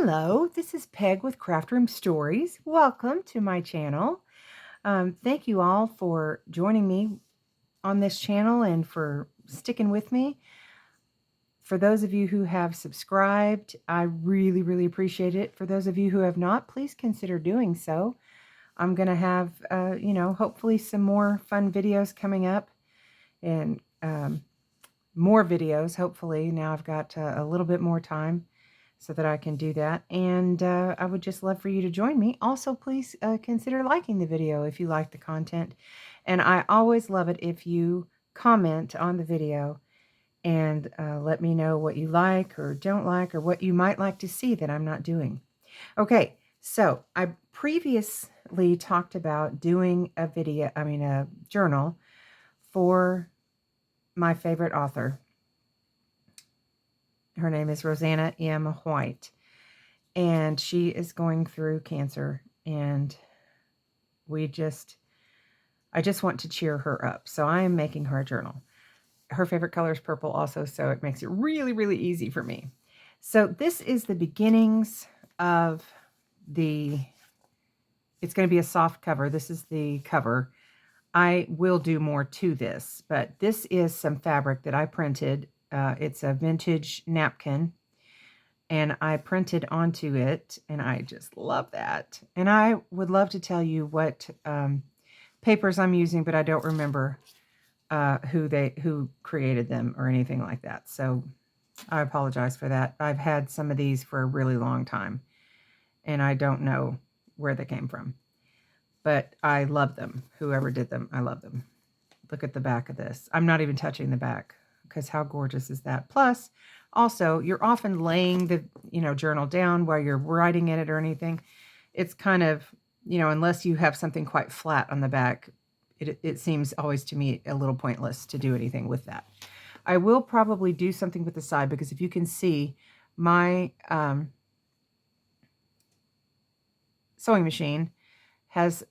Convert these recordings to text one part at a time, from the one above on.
Hello, this is Peg with Craft Room Stories. Welcome to my channel. Thank you all for joining me on this channel and for sticking with me. For those of you who have subscribed, I really, really appreciate it. For those of you who have not, please consider doing so. I'm going to have, hopefully some more fun videos coming up and more videos, hopefully. Now I've got a little bit more time so that I can do that. And I would just love for you to join me. Also, please consider liking the video if you like the content. And I always love it if you comment on the video and let me know what you like or don't like or what you might like to see that I'm not doing. Okay, so I previously talked about doing a journal for my favorite author. Her name is Roseanna M. White, and she is going through cancer, and I just want to cheer her up. So I am making her a journal. Her favorite color is purple also, so it makes it really, really easy for me. So this is the beginnings of it's going to be a soft cover. This is the cover. I will do more to this, but this is some fabric that I printed. It's a vintage napkin, and I printed onto it, and I just love that. And I would love to tell you what papers I'm using, but I don't remember who created them or anything like that. So I apologize for that. I've had some of these for a really long time, and I don't know where they came from. But I love them. Whoever did them, I love them. Look at the back of this. I'm not even touching the back because how gorgeous is that? Plus, also, you're often laying the journal down while you're writing in it or anything. It's kind of, unless you have something quite flat on the back, it seems always to me a little pointless to do anything with that. I will probably do something with the side because if you can see, my sewing machine has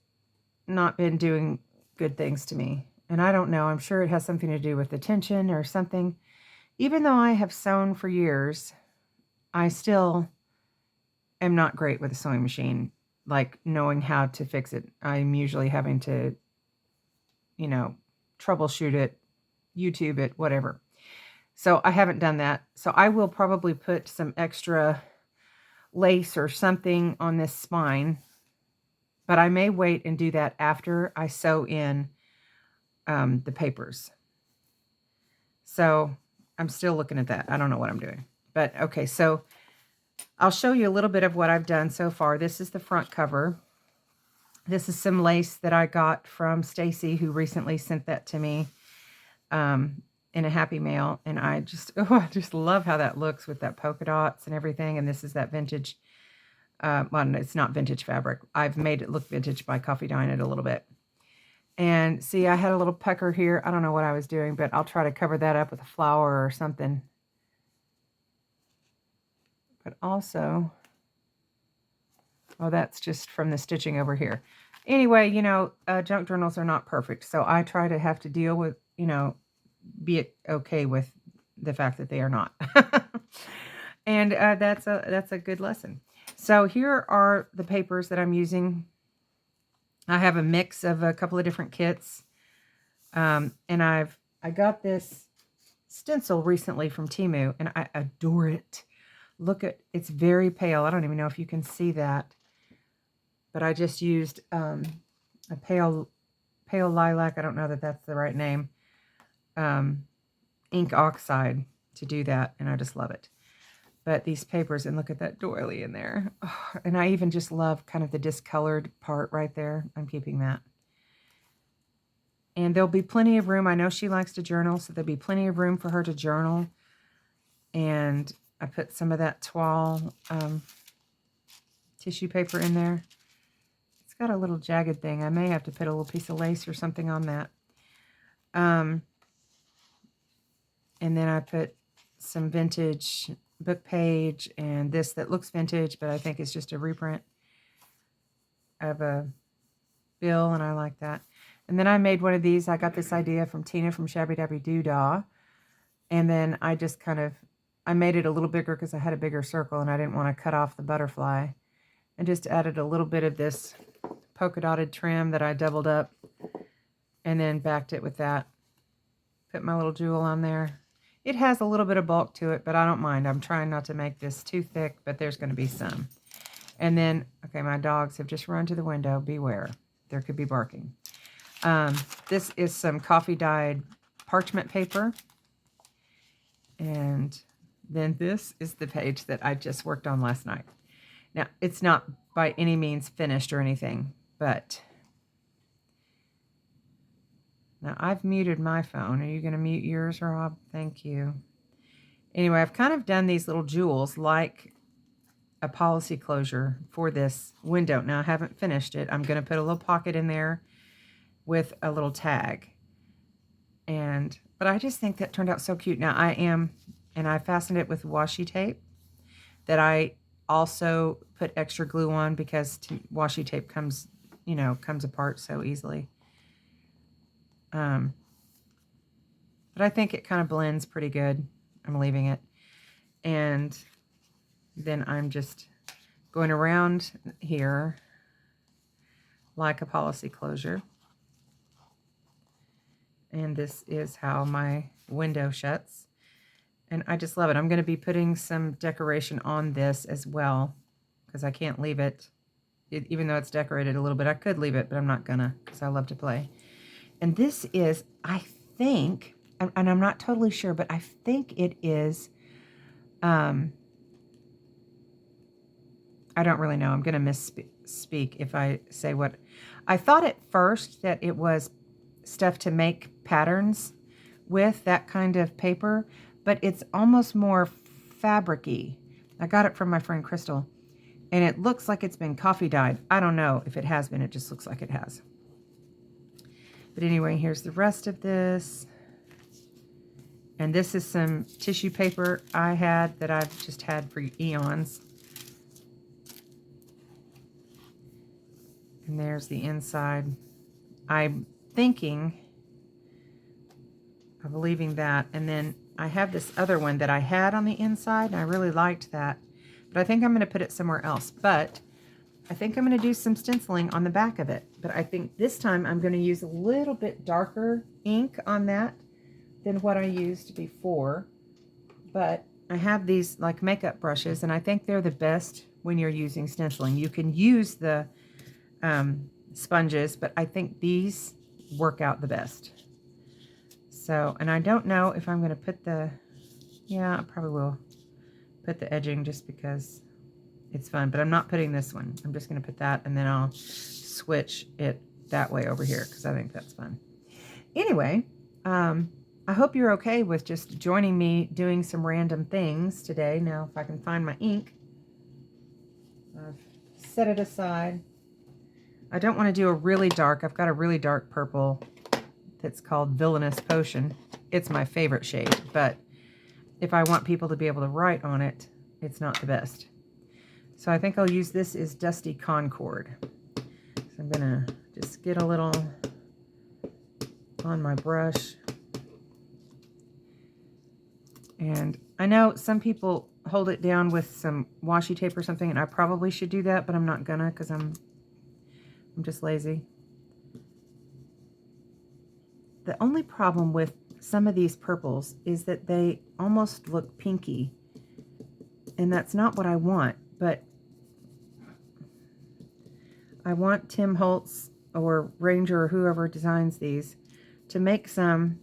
not been doing good things to me. And I don't know, I'm sure it has something to do with the tension or something. Even though I have sewn for years, I still am not great with a sewing machine, like knowing how to fix it. I'm usually having to, troubleshoot it, YouTube it, whatever. So I haven't done that. So I will probably put some extra lace or something on this spine, but I may wait and do that after I sew in the papers. So I'm still looking at that. I don't know what I'm doing, but okay. So I'll show you a little bit of what I've done so far. This is the front cover. This is some lace that I got from Stacy, who recently sent that to me in a happy mail. And I just love how that looks with that polka dots and everything. And this is that vintage, well, it's not vintage fabric. I've made it look vintage by coffee dyeing it a little bit. And see, I had a little pucker here. I don't know what I was doing, but I'll try to cover that up with a flower or something. But also, oh, that's just from the stitching over here. Anyway, junk journals are not perfect. So I try to have to deal with, be okay with the fact that they are not. And that's a good lesson. So here are the papers that I'm using. I have a mix of a couple of different kits. And I got this stencil recently from Temu, and I adore it. Look at, it's very pale. I don't even know if you can see that. But I just used a pale lilac. I don't know that that's the right name. Ink oxide to do that, and I just love it. But these papers, and look at that doily in there. Oh, and I even just love kind of the discolored part right there. I'm keeping that. And there'll be plenty of room. I know she likes to journal, so there'll be plenty of room for her to journal. And I put some of that toile tissue paper in there. It's got a little jagged thing. I may have to put a little piece of lace or something on that. And then I put some vintage book page and this that looks vintage, but I think it's just a reprint of a bill, and I like that. And then I made one of these. I got this idea from Tina from Shabby Dabby Doodah, and then I just kind of I made it a little bigger because I had a bigger circle and I didn't want to cut off the butterfly. And just added a little bit of this polka dotted trim that I doubled up and then backed it with that. Put my little jewel on there. It has a little bit of bulk to it, but I don't mind. I'm trying not to make this too thick, but there's going to be some. And then, okay, my dogs have just run to the window. Beware. There could be barking. This is some coffee dyed parchment paper. And then this is the page that I just worked on last night. Now, it's not by any means finished or anything, but now I've muted my phone. Are you going to mute yours, Rob? Thank you. Anyway, I've kind of done these little jewels like a policy closure for this window. Now, I haven't finished it. I'm going to put a little pocket in there with a little tag. But I just think that turned out so cute. Now, I fastened it with washi tape that I also put extra glue on because washi tape comes apart so easily. But I think it kind of blends pretty good. I'm leaving it. And then I'm just going around here like a policy closure. And this is how my window shuts. And I just love it. I'm going to be putting some decoration on this as well because I can't leave it, even though it's decorated a little bit. I could leave it, but I'm not going to because I love to play. And this is, I think, and I'm not totally sure, but I think it is, I don't really know. I'm going to misspeak if I say what. I thought at first that it was stuff to make patterns with, that kind of paper, but it's almost more fabric-y. I got it from my friend Crystal, and it looks like it's been coffee dyed. I don't know if it has been. It just looks like it has. But anyway, here's the rest of this. And this is some tissue paper I had that I've just had for eons. And there's the inside. I'm thinking of leaving that. And then I have this other one that I had on the inside, and I really liked that. But I think I'm going to put it somewhere else. But I think I'm going to do some stenciling on the back of it. But I think this time I'm going to use a little bit darker ink on that than what I used before. But I have these like makeup brushes, and I think they're the best when you're using stenciling. You can use the sponges, but I think these work out the best. So, and I don't know if I'm going to put yeah, I probably will put the edging just because it's fun, but I'm not putting this one. I'm just going to put that, and then I'll switch it that way over here because I think that's fun. Anyway, I hope you're okay with just joining me doing some random things today. Now, if I can find my ink, I've set it aside. I don't want to do a really dark. I've got a really dark purple that's called Villainous Potion. It's my favorite shade, but if I want people to be able to write on it, it's not the best. So I think I'll use this as Dusty Concord. So I'm going to just get a little on my brush. And I know some people hold it down with some washi tape or something, and I probably should do that, but I'm not gonna because I'm just lazy. The only problem with some of these purples is that they almost look pinky, and that's not what I want. But I want Tim Holtz or Ranger or whoever designs these to make some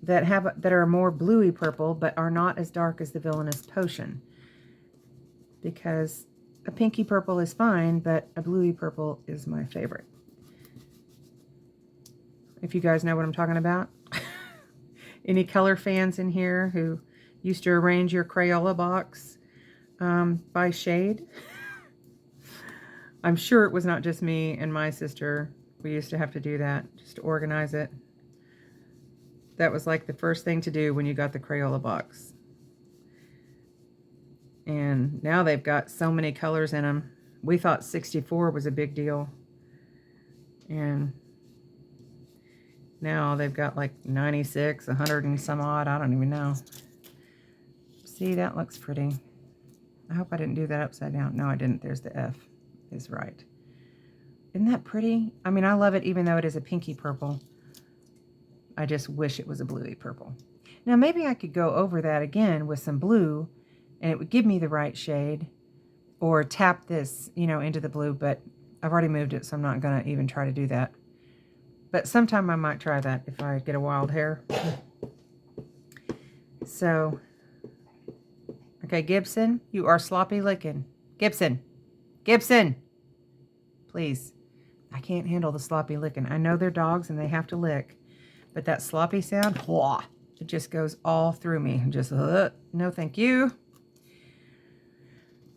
that are more bluey purple but are not as dark as the Villainous Potion, because a pinky purple is fine, but a bluey purple is my favorite. If you guys know what I'm talking about. Any color fans in here who used to arrange your Crayola box by shade? I'm sure it was not just me and my sister. We used to have to do that just to organize it. That was like the first thing to do when you got the Crayola box. And now they've got so many colors in them. We thought 64 was a big deal. And now they've got like 96, 100 and some odd. I don't even know. See, that looks pretty. I hope I didn't do that upside down. No, I didn't. There's the F is right. Isn't that pretty? I mean, I love it even though it is a pinky purple. I just wish it was a bluey purple. Now, maybe I could go over that again with some blue and it would give me the right shade, or tap this, you know, into the blue, but I've already moved it, so I'm not going to even try to do that. But sometime I might try that if I get a wild hair. So, okay, Gibson, you are sloppy licking. Gibson, Gibson, please. I can't handle the sloppy licking. I know they're dogs and they have to lick, but that sloppy sound, whoa, it just goes all through me. Just, no thank you.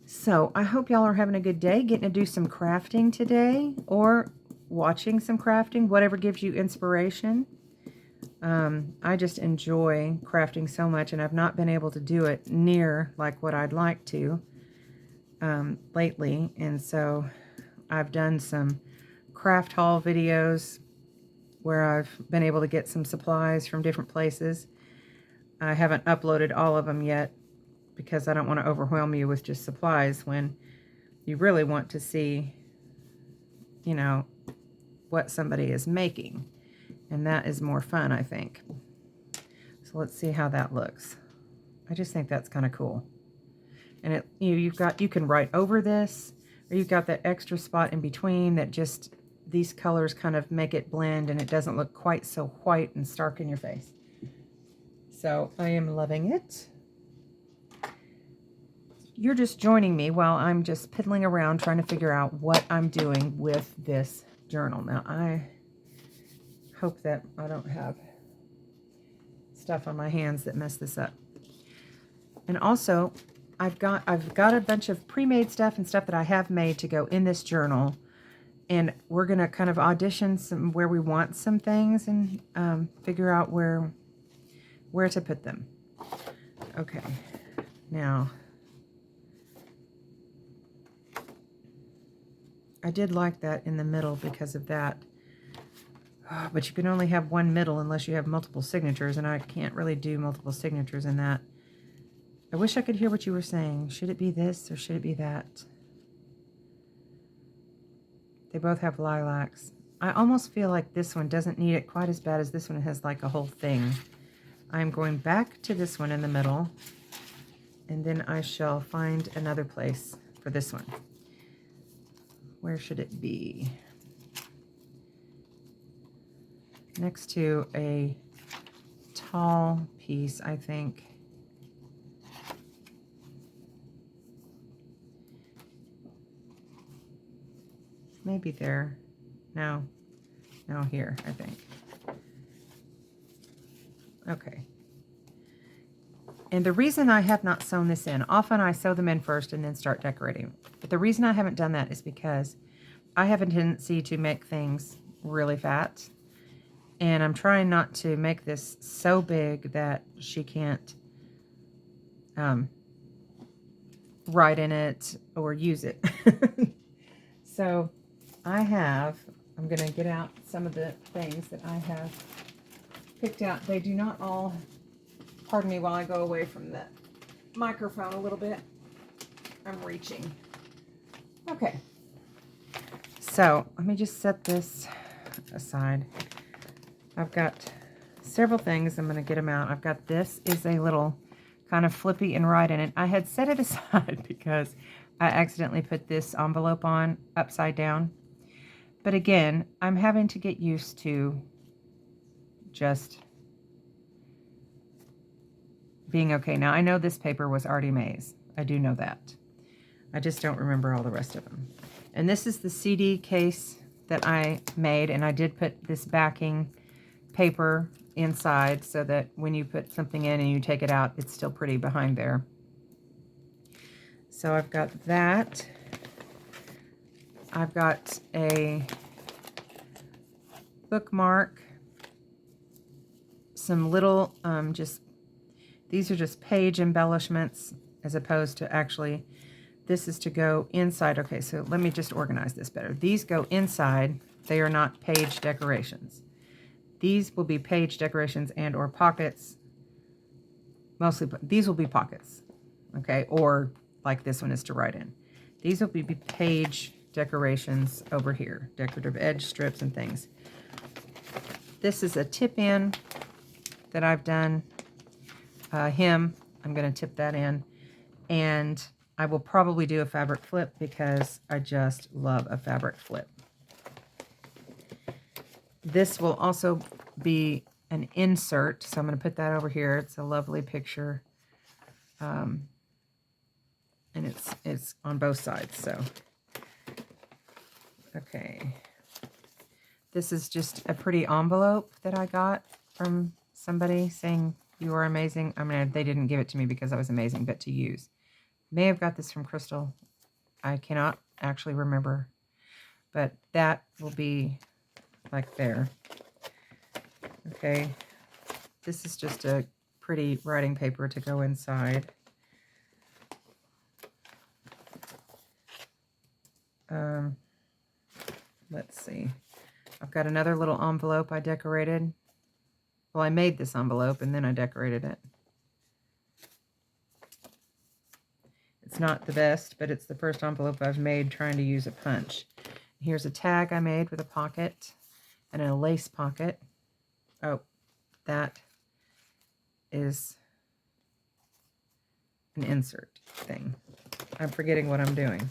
So I hope y'all are having a good day, getting to do some crafting today, or watching some crafting, whatever gives you inspiration. I just enjoy crafting so much, and I've not been able to do it near like what I'd like to lately. And so I've done some craft haul videos where I've been able to get some supplies from different places. I haven't uploaded all of them yet because I don't want to overwhelm you with just supplies when you really want to see, you know, what somebody is making. And that is more fun, I think. So let's see how that looks. I just think that's kind of cool. And it, you can write over this, or you've got that extra spot in between that just, these colors kind of make it blend and it doesn't look quite so white and stark in your face. So I am loving it. You're just joining me while I'm just piddling around trying to figure out what I'm doing with this journal. Now, I hope that I don't have stuff on my hands that mess this up. And also, I've got a bunch of pre-made stuff and stuff that I have made to go in this journal. And we're going to kind of audition some where we want some things and figure out where to put them. Okay. Now, I did like that in the middle because of that. Oh, but you can only have one middle unless you have multiple signatures, and I can't really do multiple signatures in that. I wish I could hear what you were saying. Should it be this or should it be that? They both have lilacs. I almost feel like this one doesn't need it quite as bad as this one. It has like a whole thing. I'm going back to this one in the middle, and then I shall find another place for this one. Where should it be? Next to a tall piece, I think. Maybe there. No. No, here, I think. Okay. And the reason I have not sewn this in, often I sew them in first and then start decorating. But the reason I haven't done that is because I have a tendency to make things really fat. And I'm trying not to make this so big that she can't write in it or use it. So I'm going to get out some of the things that I have picked out. They do not all, pardon me while I go away from the microphone a little bit. I'm reaching. Okay. So let me just set this aside. I've got several things. I'm going to get them out. I've got this is a little kind of flippy and write in it. I had set it aside because I accidentally put this envelope on upside down. But again, I'm having to get used to just being okay. Now, I know this paper was Artie Mae's. I do know that. I just don't remember all the rest of them. And this is the CD case that I made, and I did put this backing paper inside so that when you put something in and you take it out, it's still pretty behind there. So I've got that. I've got a bookmark, some little, these are just page embellishments as opposed to actually, this is to go inside. Okay, so let me just organize this better. These go inside. They are not page decorations. These will be page decorations and or pockets. Mostly, these will be pockets. Okay, or like this one is to write in. These will be page decorations over here, decorative edge strips and things. This is a tip in that I've done. Hem, I'm going to tip that in. And I will probably do a fabric flip because I just love a fabric flip. This will also be an insert, so I'm going to put that over here. It's a lovely picture. And it's on both sides, so. Okay. This is just a pretty envelope that I got from somebody saying you are amazing. I mean, they didn't give it to me because I was amazing, but to use. May have got this from Crystal. I cannot actually remember, but that will be like there. Okay. This is just a pretty writing paper to go inside. Let's see. I've got another little envelope I decorated. Well, I made this envelope and then I decorated it. It's not the best, but it's the first envelope I've made trying to use a punch. Here's a tag I made with a pocket and a lace pocket. Oh, that is an insert thing. I'm forgetting what I'm doing.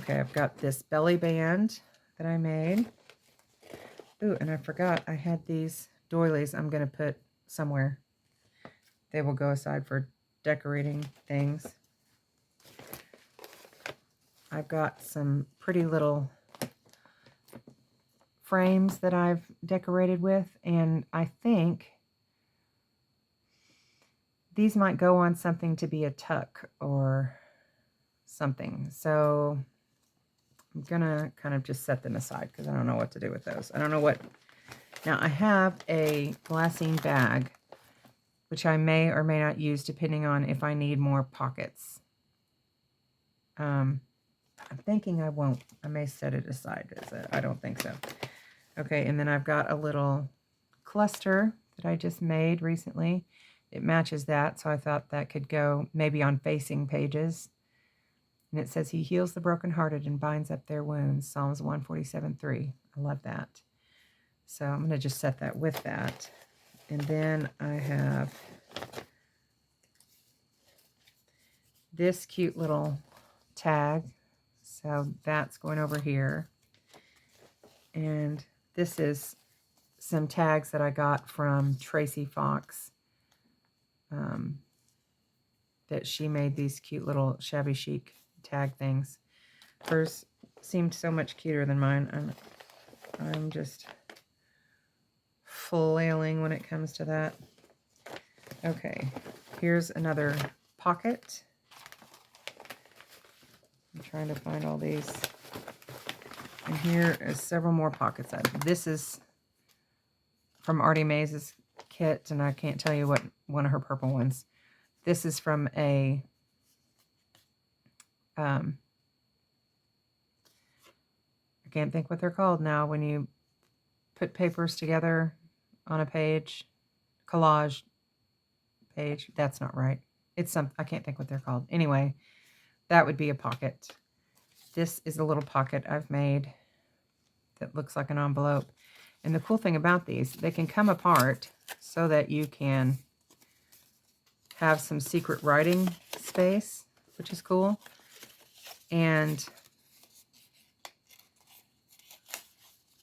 Okay, I've got this belly band that I made. Ooh, and I forgot I had these doilies I'm going to put somewhere. They will go aside for decorating things. I've got some pretty little frames that I've decorated with, and I think these might go on something to be a tuck or something. So I'm gonna kind of just set them aside because I don't know what to do with those. I don't know what. Now I have a glassine bag, which I may or may not use depending on if I need more pockets. I'm thinking I won't. I may set it aside. I don't think so. Okay, and then I've got a little cluster that I just made recently. It matches that, so I thought that could go maybe on facing pages. And it says, he heals the brokenhearted and binds up their wounds, Psalms 147:3. I love that. So I'm going to just set that with that. And then I have this cute little tag. So that's going over here. And this is some tags that I got from Tracy Fox. That she made these cute little shabby chic tag things. Hers seemed so much cuter than mine. I'm just flailing when it comes to that. Okay, here's another pocket. I'm trying to find all these. And here is several more pockets. This is from Artie Mays' kit, and I can't tell you what one of her purple ones. This is from a I can't think what they're called now when you put papers together on a page, collage page. That's not right. It's some, I can't think what they're called. Anyway, that would be a pocket. This is a little pocket I've made that looks like an envelope. And the cool thing about these, they can come apart so that you can have some secret writing space, which is cool. And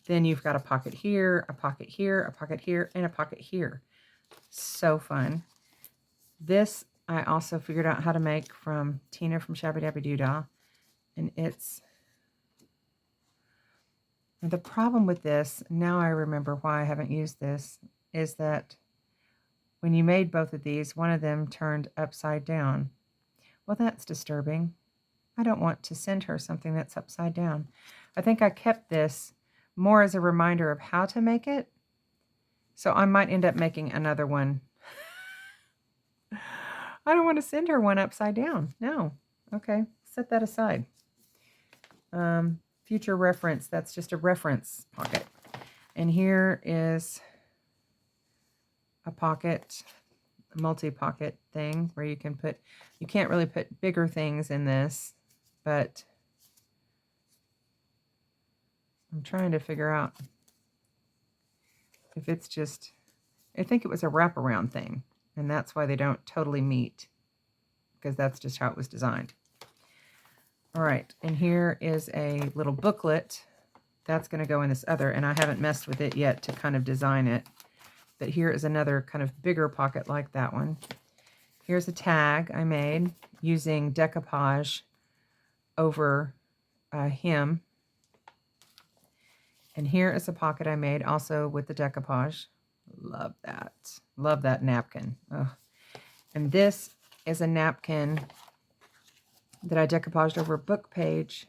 then you've got a pocket here, a pocket here, a pocket here, and a pocket here. So fun. This I also figured out how to make from Tina from Shabby Dabby Doodah. And it's... the problem with this, now I remember why I haven't used this, is that when you made both of these, one of them turned upside down. Well, that's disturbing. I don't want to send her something that's upside down. I think I kept this more as a reminder of how to make it. So I might end up making another one. I don't want to send her one upside down. No. Okay. Set that aside. Future reference. That's just a reference pocket. And here is a pocket. multi-pocket thing where you can put, you can't really put bigger things in this, but I'm trying to figure out if it's just, I think it was a wraparound thing, and that's why they don't totally meet, because that's just how it was designed. All right, and here is a little booklet. That's going to go in this other, and I haven't messed with it yet to kind of design it. But here is another kind of bigger pocket like that one. Here's a tag I made using decoupage over a hem. And here is a pocket I made also with the decoupage. Love that. Love that napkin. Ugh. And this is a napkin that I decoupaged over a book page,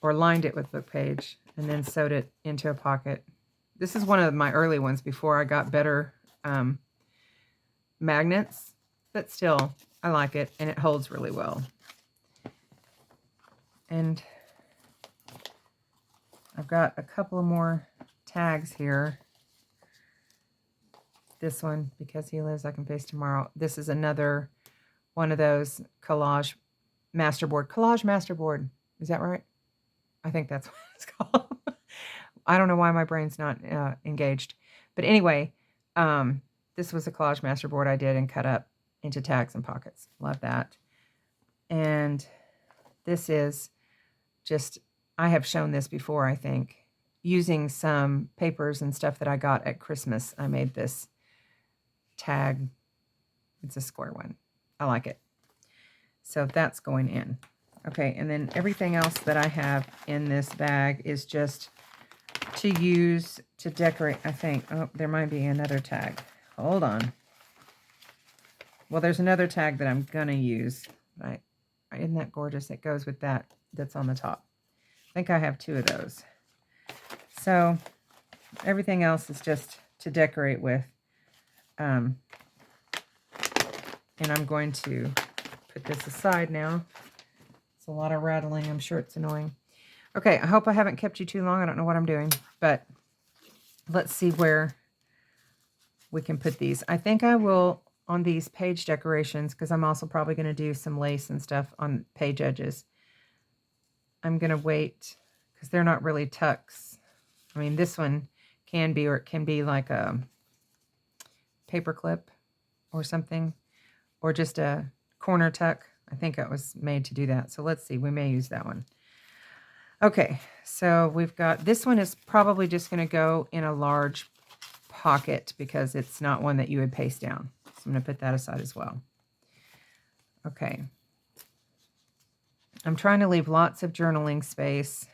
or lined it with book page, and then sewed it into a pocket. This is one of my early ones before I got better magnets, but still, I like it, and it holds really well. And I've got a couple of more tags here. This one, because he lives, I can face tomorrow. This is another one of those collage masterboard. Collage masterboard. Is that right? I think that's what it's called. I don't know why my brain's not engaged. But anyway, this was a collage masterboard I did and cut up into tags and pockets. Love that. And this is just, I have shown this before, I think. Using some papers and stuff that I got at Christmas, I made this tag. It's a square one. I like it. So that's going in. Okay, and then everything else that I have in this bag is just to use to decorate, I think. Oh, there might be another tag. Hold on. Well, there's another tag that I'm going to use. Right? Isn't that gorgeous? It goes with that that's on the top. I think I have 2 of those. So everything else is just to decorate with. And I'm going to put this aside now. It's a lot of rattling. I'm sure it's annoying. Okay, I hope I haven't kept you too long. I don't know what I'm doing, but let's see where we can put these. I think I will, on these page decorations, because I'm also probably going to do some lace and stuff on page edges. I'm going to wait, because they're not really tucks. I mean, this one can be, or it can be like a paper clip or something, or just a corner tuck. I think it was made to do that. So let's see, we may use that one. Okay, so we've got, this one is probably just going to go in a large pocket because it's not one that you would paste down. So I'm going to put that aside as well. Okay. I'm trying to leave lots of journaling space.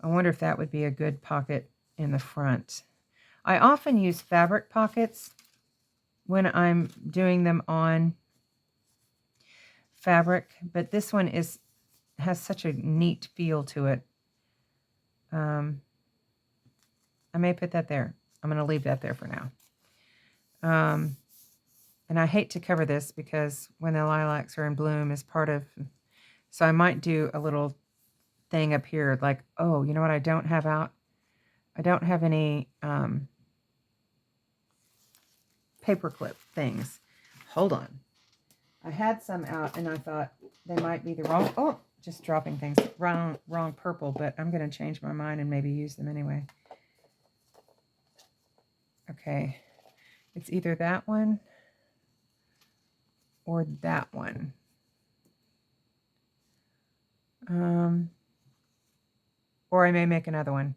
I wonder if that would be a good pocket in the front. I often use fabric pockets when I'm doing them on fabric, but this one has such a neat feel to it. I may put that there. I'm going to leave that there for now. And I hate to cover this because when the lilacs are in bloom is part of, so I might do a little thing up here like, oh, you know what I don't have out? I don't have any paperclip things. Hold on. I had some out and I thought they might be the wrong, oh, just dropping things, wrong purple, but I'm going to change my mind and maybe use them anyway. Okay. It's either that one or that one. Or I may make another one.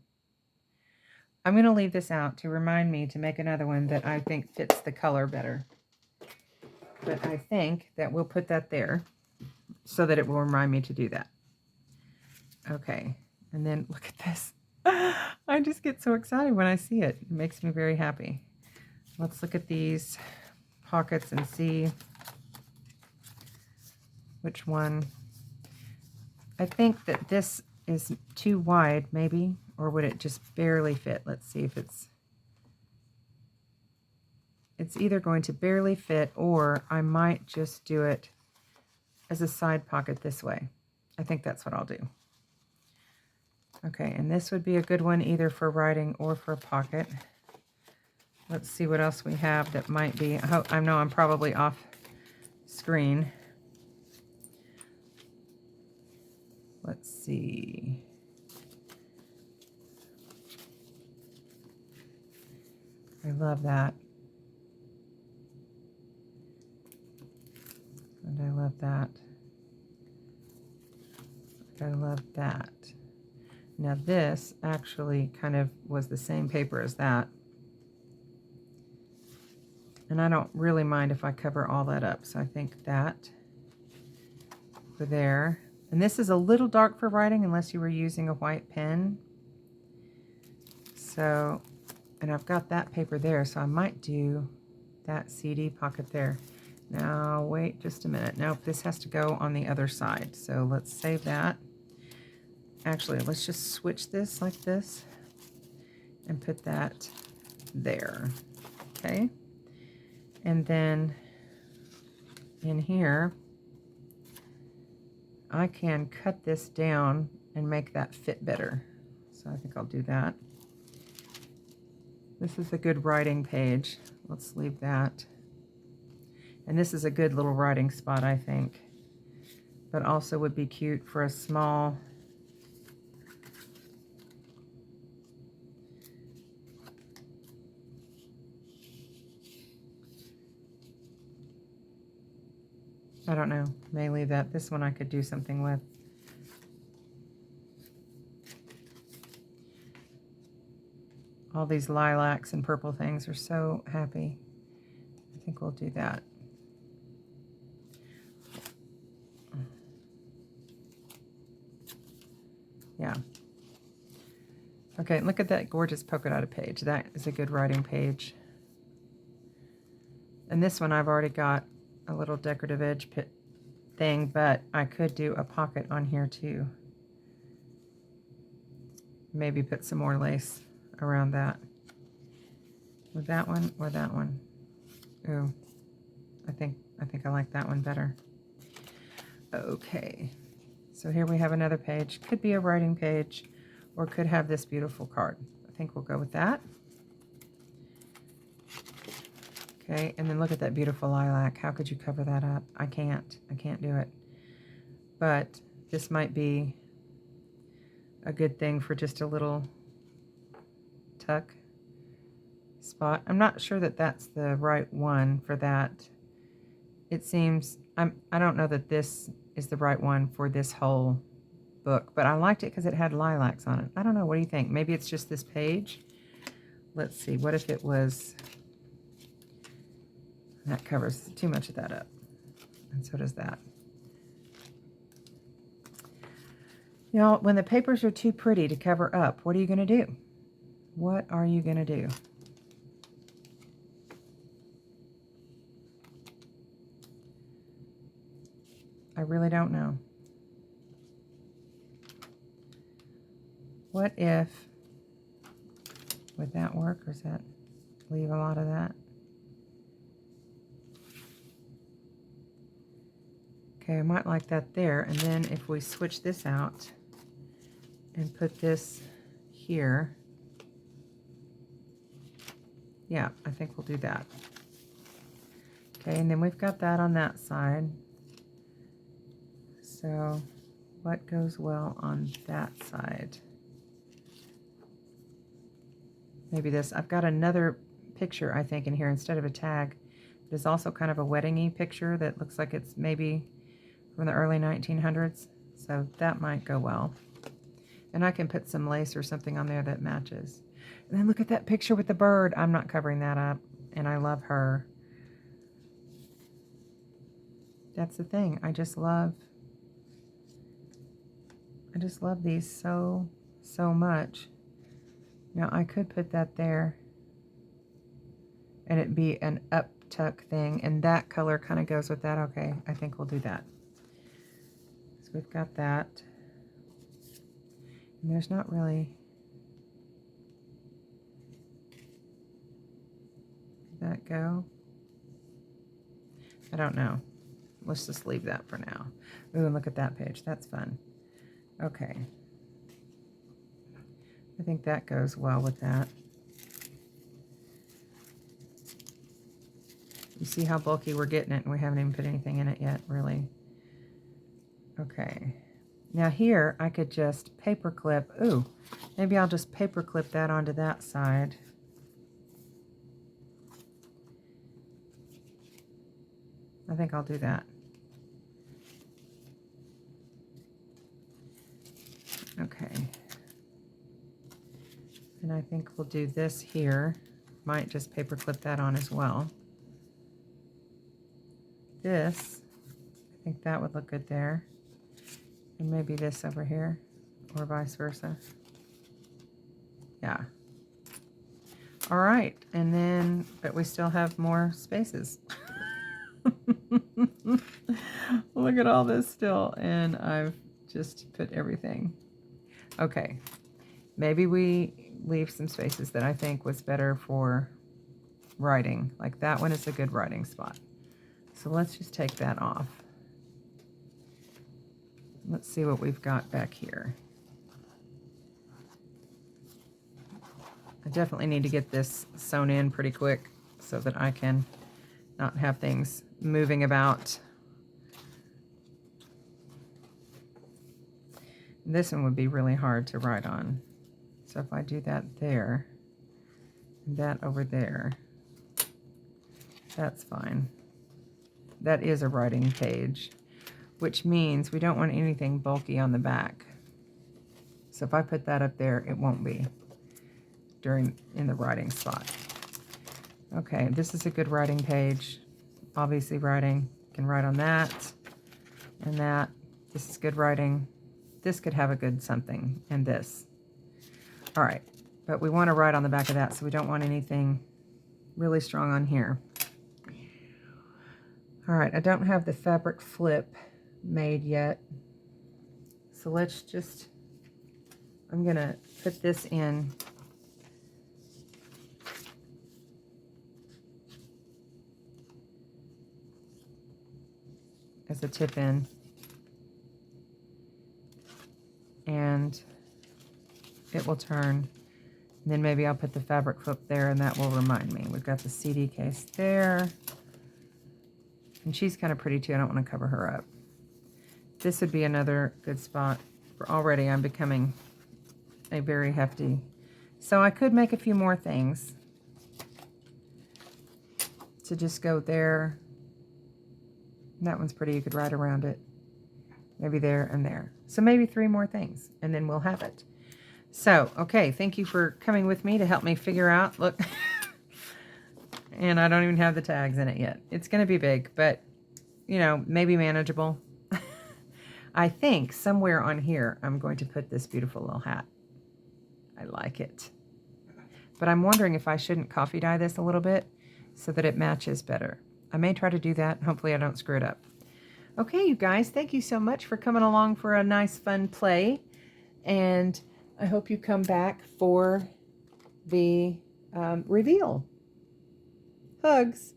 I'm going to leave this out to remind me to make another one that I think fits the color better. But I think that we'll put that there so that it will remind me to do that. Okay. And then look at this. I just get so excited when I see it. It makes me very happy. Let's look at these pockets and see which one. I think that this is too wide, maybe, or would it just barely fit? Let's see if it's either going to barely fit, or I might just do it as a side pocket this way. I think that's what I'll do. Okay, and this would be a good one either for writing or for a pocket. Let's see what else we have that might be. I know I'm probably off screen. Let's see. I love that. And I love that. I love that. Now this actually kind of was the same paper as that. And I don't really mind if I cover all that up. So I think that for there. And this is a little dark for writing unless you were using a white pen. So, and I've got that paper there, so I might do that CD pocket there. Now, wait just a minute. Nope, this has to go on the other side. So let's save that. Actually, let's just switch this like this and put that there. Okay. And then in here, I can cut this down and make that fit better. So I think I'll do that. This is a good writing page. Let's leave that. And this is a good little writing spot, I think. But also would be cute for a small I don't know. May leave that. This one I could do something with. All these lilacs and purple things are so happy. I think we'll do that. Yeah. Okay, look at that gorgeous polka dotted page. That is a good writing page. And this one I've already got a little decorative edge thing, but I could do a pocket on here too. Maybe put some more lace around that. With that one or that one? Ooh, I think I like that one better. Okay, so here we have another page. Could be a writing page, or could have this beautiful card. I think we'll go with that. Okay, and then look at that beautiful lilac. How could you cover that up? I can't do it. But this might be a good thing for just a little tuck spot. I'm not sure that that's the right one for that. It seems, I don't know that this is the right one for this whole book, but I liked it because it had lilacs on it. I don't know, what do you think? Maybe it's just this page. Let's see, what if it was, that covers too much of that up, and so does that. You know, when the papers are too pretty to cover up, what are you going to do? What are you going to do? I really don't know. What if, would that work, or does that leave a lot of that? Okay, I might like that there, and then if we switch this out and put this here, yeah, I think we'll do that. Okay, and then we've got that on that side. So what goes well on that side? Maybe this. I've got another picture, I think, in here instead of a tag. There's also kind of a wedding-y picture that looks like it's maybe from the early 1900s. So that might go well. And I can put some lace or something on there that matches. And then look at that picture with the bird. I'm not covering that up. And I love her. That's the thing. I just love these so much. Now I could put that there and it'd be an up tuck thing, and that color kind of goes with that. Okay, I think we'll do that. So we've got that. And there's not really, did that go? I don't know. Let's just leave that for now. Ooh, and look at that page. That's fun. Okay. I think that goes well with that. You see how bulky we're getting it, and we haven't even put anything in it yet, really. Okay. Now here, I could just paper clip. Ooh, maybe I'll just paper clip that onto that side. I think I'll do that. Okay. And I think we'll do this here. Might just paper clip that on as well. This, I think that would look good there. And maybe this over here, or vice versa. Yeah. All right, and then, but we still have more spaces. Look at all this still, and I've just put everything. Okay, maybe we leave some spaces that I think was better for writing. Like that one is a good writing spot. So let's just take that off. Let's see what we've got back here. I definitely need to get this sewn in pretty quick so that I can not have things moving about. This one would be really hard to write on. So if I do that there, and that over there, that's fine. That is a writing page, which means we don't want anything bulky on the back. So if I put that up there, it won't be in the writing spot. Okay, this is a good writing page. Obviously writing, can write on that and that. This is good writing. This could have a good something, and this. All right, but we want to write on the back of that, so we don't want anything really strong on here. All right, I don't have the fabric flip made yet. So let's just, I'm gonna put this in as a tip in. And it will turn. And then maybe I'll put the fabric flip there, and that will remind me. We've got the CD case there. And she's kind of pretty too. I don't want to cover her up. This would be another good spot. For already I'm becoming a very hefty. So I could make a few more things to just go there. That one's pretty. You could write around it. Maybe there and there. So maybe 3 more things, and then we'll have it. So, okay, thank you for coming with me to help me figure out. Look, and I don't even have the tags in it yet. It's going to be big, but, you know, maybe manageable. I think somewhere on here I'm going to put this beautiful little hat. I like it. But I'm wondering if I shouldn't coffee dye this a little bit so that it matches better. I may try to do that. Hopefully I don't screw it up. Okay, you guys, thank you so much for coming along for a nice, fun play. And I hope you come back for the reveal. Hugs.